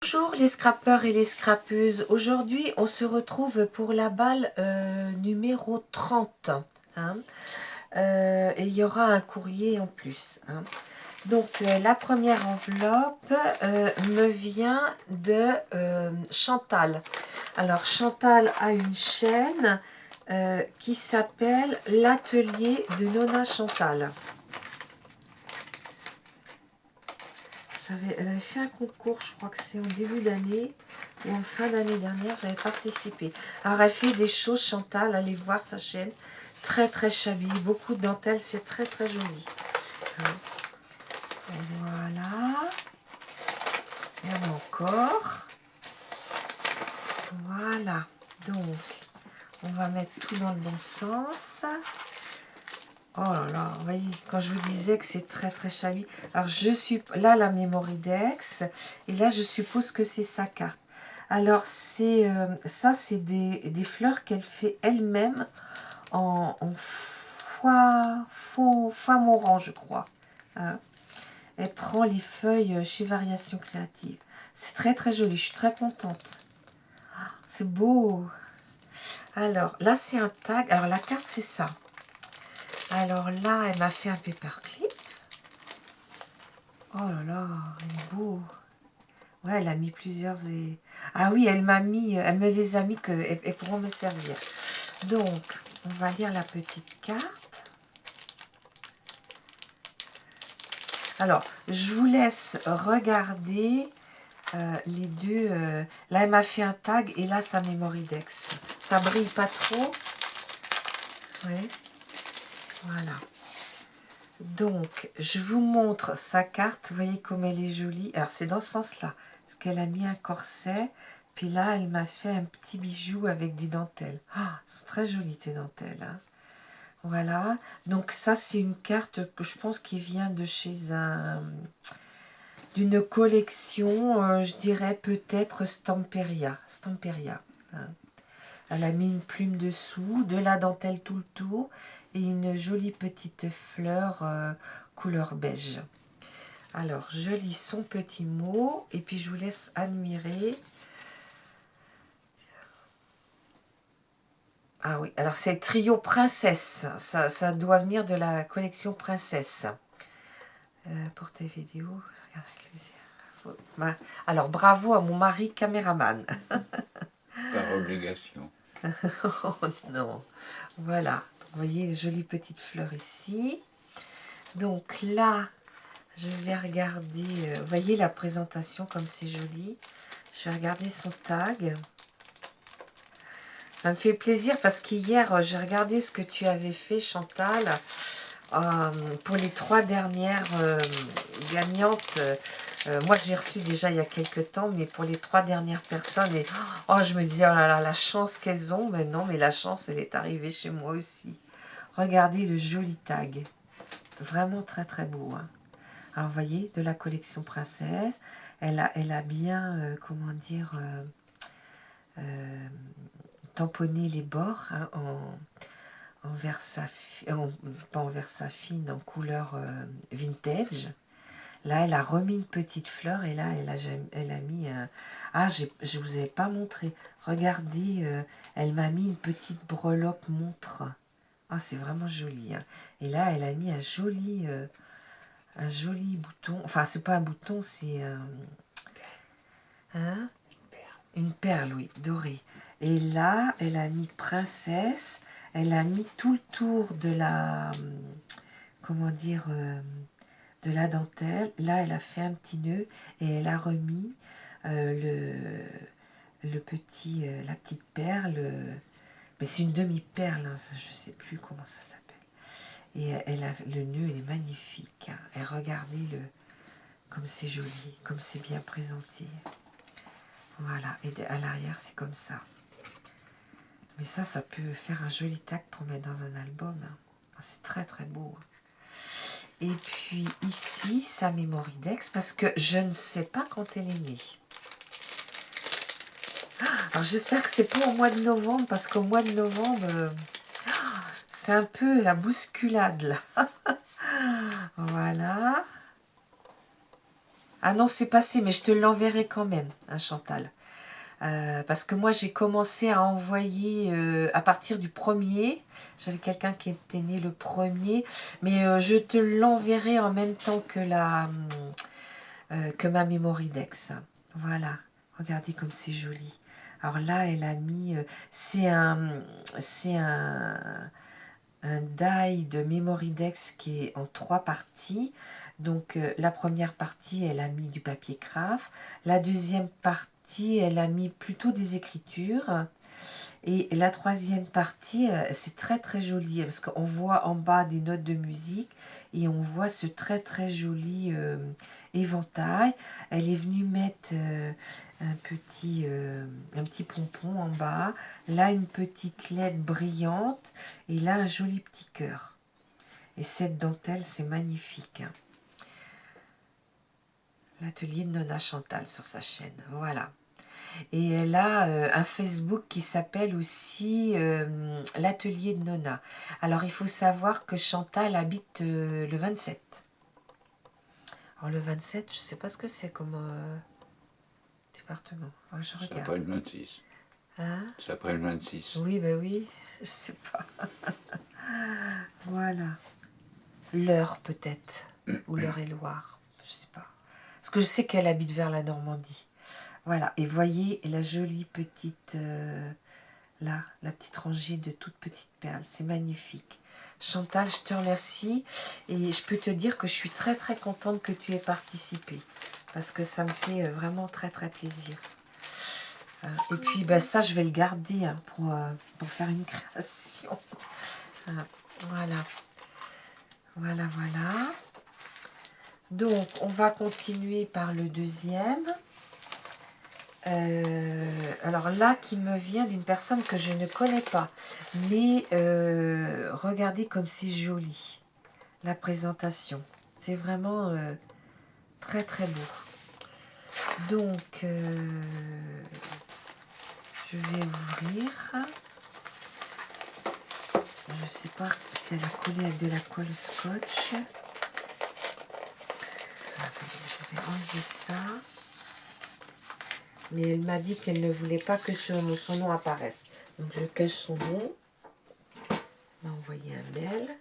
Bonjour les scrappeurs et les scrappeuses, aujourd'hui on se retrouve pour la balle numéro 30, hein. Et il y aura un courrier en plus, hein. Donc la première enveloppe me vient de Chantal. Alors Chantal a une chaîne qui s'appelle l'atelier de Nona Chantal. Elle avait fait un concours, je crois que c'est en début d'année ou en fin d'année dernière, j'avais participé. Alors elle fait des choses, Chantal, allez voir sa chaîne, très très chabille, beaucoup de dentelle, c'est très très joli. Voilà, il y en a encore. Voilà, donc on va mettre tout dans le bon sens. Oh là là, vous voyez, quand je vous disais que c'est très très chablis. Alors je suis là la Mémoridex et là je suppose que c'est sa carte. Alors c'est ça, c'est des fleurs qu'elle fait elle-même en foie moran, je crois, hein. Elle prend les feuilles chez Variations Créatives. C'est très très joli, je suis très contente. C'est beau. Alors là c'est un tag. Alors la carte c'est ça. Alors là, elle m'a fait un paperclip. Oh là là, il est beau. Ouais, elle a mis plusieurs... Ah oui, elle me les a mis elles pourront me servir. Donc, on va lire la petite carte. Alors, je vous laisse regarder les deux. Là, elle m'a fait un tag et là, sa Mémoridex. Ça brille pas trop. Ouais, voilà. Donc, je vous montre sa carte. Vous voyez comme elle est jolie. Alors, c'est dans ce sens-là. Parce qu'elle a mis un corset. Puis là, elle m'a fait un petit bijou avec des dentelles. Oh, elles sont très jolies, tes dentelles, hein. Voilà. Donc, ça, c'est une carte que je pense qui vient de chez d'une collection, je dirais peut-être Stamperia. Stamperia, hein. Elle a mis une plume dessous, de la dentelle tout le tour et une jolie petite fleur couleur beige. Alors, je lis son petit mot et puis je vous laisse admirer. Ah oui, alors c'est Trio Princesse. Ça doit venir de la collection Princesse. Pour tes vidéos, regarde avec plaisir. Alors, bravo à mon mari caméraman. Par obligation. Oh non. Voilà. Vous voyez, jolie petite fleur ici. Donc là, je vais regarder. Vous voyez la présentation comme c'est joli. Je vais regarder son tag. Ça me fait plaisir parce qu'hier, j'ai regardé ce que tu avais fait, Chantal, pour les 3 dernières gagnantes. Moi, j'ai reçu déjà il y a quelques temps, mais pour les 3 dernières personnes, et oh, je me disais, oh là là, la chance qu'elles ont. Mais non, mais la chance, elle est arrivée chez moi aussi. Regardez le joli tag. Vraiment très très beau, hein. Alors, vous voyez, de la collection Princesse, elle a bien, comment dire, tamponné les bords, hein, en Versafine, pas en Versafine, en couleur vintage. Là, elle a remis une petite fleur et là, elle a mis un... Ah, je ne vous avais pas montré. Regardez, elle m'a mis une petite breloque montre. Ah, c'est vraiment joli, hein. Et là, elle a mis un joli bouton. Enfin, c'est pas un bouton, c'est hein, une perle, oui, dorée. Et là, elle a mis princesse. Elle a mis tout le tour de la... Comment dire de la dentelle. Là, elle a fait un petit nœud et elle a remis le petit, la petite perle. Mais c'est une demi-perle, hein, je ne sais plus comment ça s'appelle. Et elle a, le nœud, il est magnifique, hein. Et regardez comme c'est joli, comme c'est bien présenté. Voilà, et à l'arrière, c'est comme ça. Mais ça peut faire un joli tag pour mettre dans un album, hein. C'est très très beau. Et puis ici, sa Mémoridex, parce que je ne sais pas quand elle est née. Alors j'espère que c'est pas au mois de novembre, parce qu'au mois de novembre, c'est un peu la bousculade là. Voilà. Ah non, c'est passé, mais je te l'enverrai quand même, hein, Chantal. Parce que moi, j'ai commencé à envoyer à partir du 1er. J'avais quelqu'un qui était né le 1er. Mais je te l'enverrai en même temps que ma Mémoridex. Voilà. Regardez comme c'est joli. Alors là, elle a mis... c'est un die de Mémoridex qui est en 3 parties. Donc la première partie, elle a mis du papier craft. La deuxième partie, elle a mis plutôt des écritures. Et la troisième partie, c'est très très joli parce qu'on voit en bas des notes de musique et on voit ce très très joli éventail. Elle est venue mettre un petit pompon en bas, là une petite lettre brillante et là un joli petit cœur. Et cette dentelle, c'est magnifique. Hein. L'atelier de Nona Chantal sur sa chaîne, voilà. Et elle a un Facebook qui s'appelle aussi l'atelier de Nona. Alors il faut savoir que Chantal habite le 27. Alors le 27, je ne sais pas ce que c'est comme département. Alors, je regarde. C'est après le 26. Hein? C'est après le 26. Oui, ben oui, je sais pas. Voilà. L'Eure peut-être, ou l'Eure-et-Loire, je sais pas. Parce que je sais qu'elle habite vers la Normandie. Voilà, et voyez la jolie petite, là, la petite rangée de toutes petites perles, c'est magnifique. Chantal, je te remercie, et je peux te dire que je suis très très contente que tu aies participé, parce que ça me fait vraiment très très plaisir. Et puis ben, ça, je vais le garder hein, pour faire une création. Voilà, voilà, voilà. Donc, on va continuer par le deuxième. Alors là, qui me vient d'une personne que je ne connais pas. Mais regardez comme c'est joli, la présentation. C'est vraiment très très beau. Donc, je vais ouvrir. Je ne sais pas si elle a collé avec de la colle scotch. Attendez, je vais enlever ça. Mais elle m'a dit qu'elle ne voulait pas que son nom apparaisse. Donc je cache son nom. On va envoyer un mail.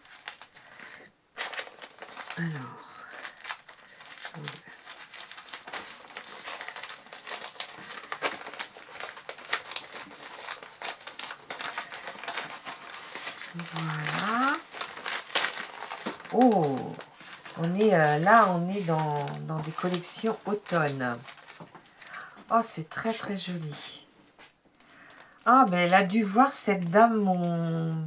Alors. Voilà. Oh, on est là, on est dans des collections automne. Oh, c'est très très joli. Ah, ben elle a dû voir cette dame, mon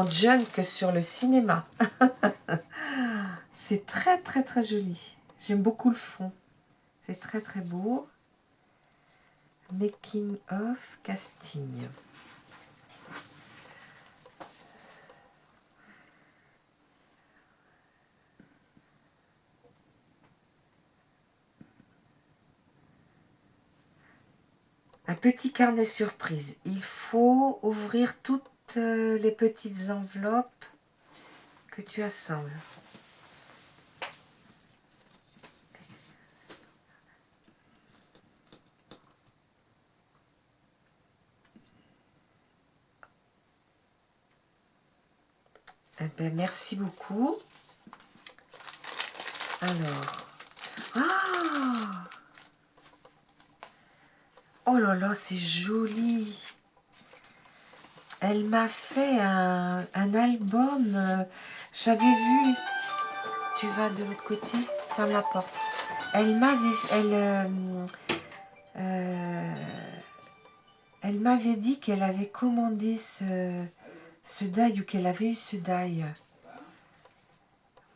junk sur le cinéma. C'est très très très joli. J'aime beaucoup le fond. C'est très très beau. Making of casting. Un petit carnet surprise. Il faut ouvrir toutes les petites enveloppes que tu assembles. Eh ben, merci beaucoup. Alors. Ah! Oh là là, c'est joli. Elle m'a fait un album. J'avais vu. Tu vas de l'autre côté, ferme la porte. Elle m'avait dit qu'elle avait commandé ce die ou qu'elle avait eu ce die.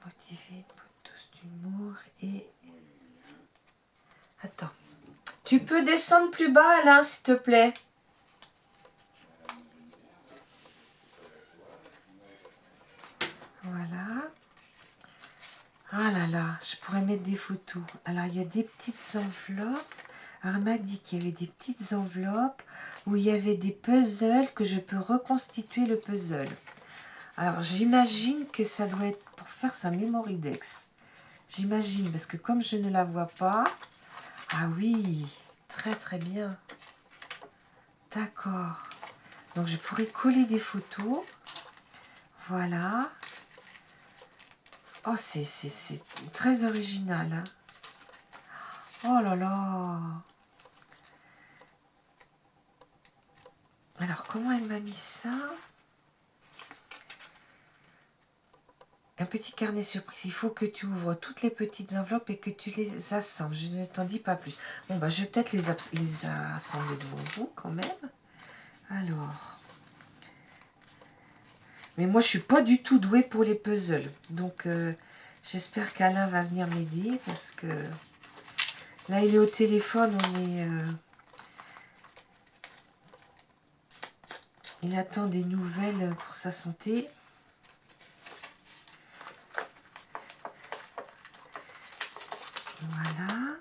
Motivé, tous d'humour et... Attends. Tu peux descendre plus bas, Alain, s'il te plaît. Voilà. Ah là là, je pourrais mettre des photos. Alors, il y a des petites enveloppes. Alors, elle m'a dit qu'il y avait des petites enveloppes. où il y avait des puzzles que je peux reconstituer le puzzle. Alors, j'imagine que ça doit être pour faire sa Mémoridex. J'imagine, parce que comme je ne la vois pas... Ah oui, très très bien. D'accord. Donc, je pourrais coller des photos. Voilà. Oh, c'est très original. Hein. Oh là là. Alors, comment elle m'a mis ça? Un petit carnet surprise. Il faut que tu ouvres toutes les petites enveloppes et que tu les assembles. Je ne t'en dis pas plus. Bon, bah, je vais peut-être les assembler devant vous quand même. Alors. Mais moi, je suis pas du tout douée pour les puzzles. Donc, j'espère qu'Alain va venir m'aider parce que là, il est au téléphone. Il attend des nouvelles pour sa santé. Voilà.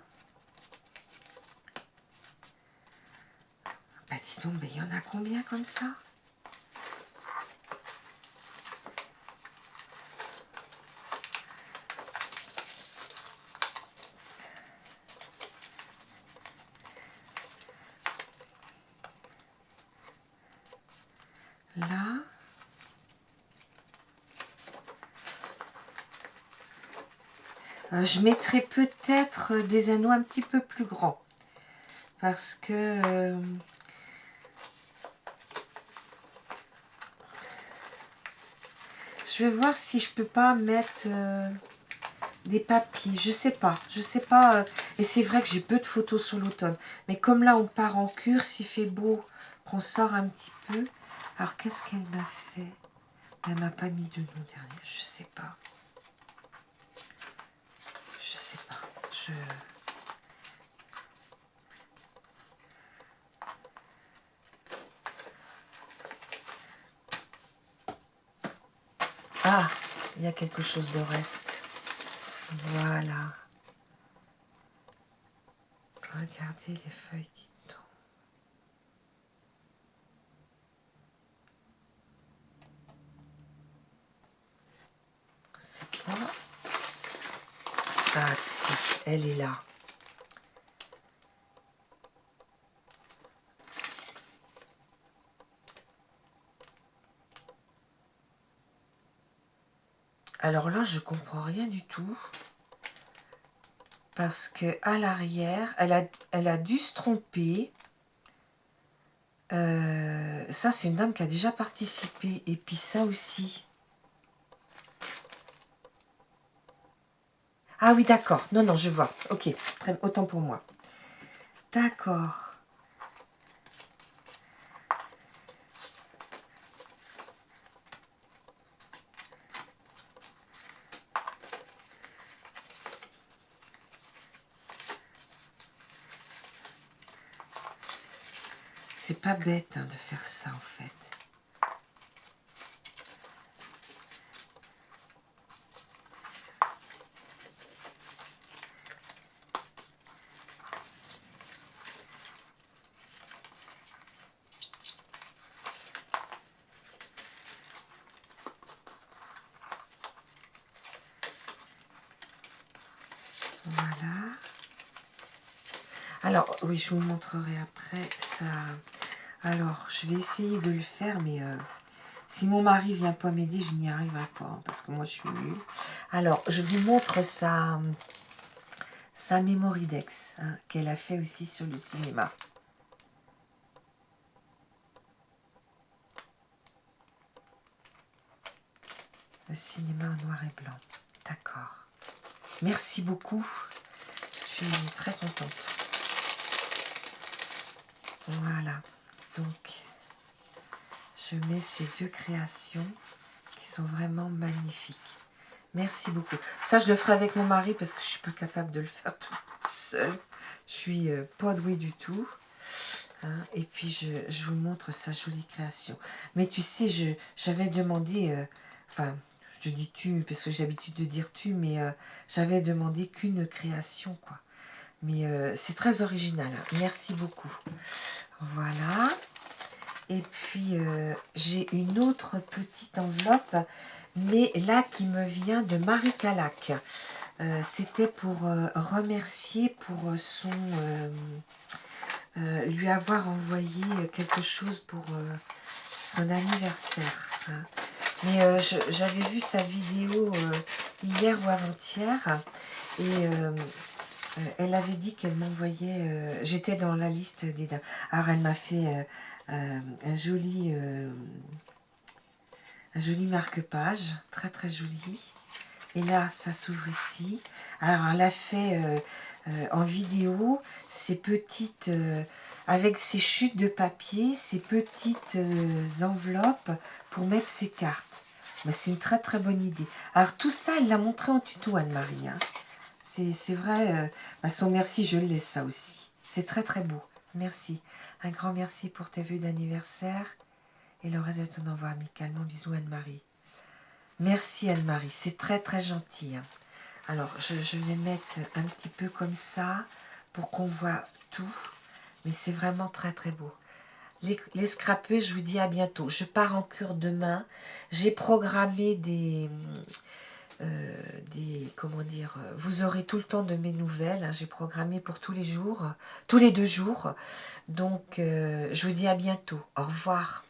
Bah dis donc, il y en a combien comme ça? Là. Je mettrai peut-être des anneaux un petit peu plus grands. Parce que... je vais voir si je peux pas mettre des papilles. Je sais pas. Et c'est vrai que j'ai peu de photos sur l'automne. Mais comme là, on part en cure, s'il fait beau, qu'on sort un petit peu. Alors, qu'est-ce qu'elle m'a fait? Elle m'a pas mis de nom derrière. Je sais pas. Ah, il y a quelque chose de reste. Voilà. Regardez les feuilles qui tombent. C'est quoi? Ah si, elle est là. Alors là, je comprends rien du tout. Parce que à l'arrière, elle a dû se tromper. Ça, c'est une dame qui a déjà participé. Et puis ça aussi. Ah oui, d'accord. Non, non, je vois. Ok, autant pour moi. D'accord. C'est pas bête hein, de faire ça en fait. Voilà. Alors, oui, je vous montrerai après ça. Alors, je vais essayer de le faire, mais si mon mari vient pas m'aider, je n'y arriverai pas, hein, parce que moi, je suis nulle. Alors, je vous montre sa Mémoridex, hein, qu'elle a fait aussi sur le cinéma. Le cinéma en noir et blanc. D'accord. Merci beaucoup. Je suis très contente. Voilà. Donc, je mets ces deux créations qui sont vraiment magnifiques. Merci beaucoup. Ça, je le ferai avec mon mari parce que je suis pas capable de le faire toute seule. Je suis pas douée du tout. Hein, et puis, je vous montre sa jolie création. Mais tu sais, j'avais demandé... enfin, je dis tu parce que j'ai l'habitude de dire tu, mais j'avais demandé qu'une création, quoi. Mais c'est très original. Hein. Merci beaucoup. Voilà. Et puis, j'ai une autre petite enveloppe, mais là, qui me vient de Marie Calac. C'était pour remercier pour lui avoir envoyé quelque chose pour son anniversaire. Hein. Mais j'avais vu sa vidéo hier ou avant-hier, et elle avait dit qu'elle m'envoyait... J'étais dans la liste des dames. Alors, elle m'a fait un joli marque-page, très très joli. Et là, ça s'ouvre ici. Alors, elle a fait en vidéo ces petites... avec ces chutes de papier, ces petites enveloppes pour mettre ses cartes. Mais c'est une très très bonne idée. Alors, tout ça, elle l'a montré en tuto, Anne-Marie. Hein. C'est vrai, son merci, je le laisse ça aussi. C'est très très beau. Merci. Un grand merci pour tes vœux d'anniversaire et le reste de ton envoi amicalement. Bisous Anne-Marie. Merci Anne-Marie, c'est très très gentil. Hein. Alors, je vais mettre un petit peu comme ça pour qu'on voit tout. Mais c'est vraiment très très beau. Les scrapeux, je vous dis à bientôt. Je pars en cure demain. J'ai programmé comment dire, vous aurez tout le temps de mes nouvelles. Hein. J'ai programmé pour tous les jours, tous les 2 jours. Donc, je vous dis à bientôt. Au revoir.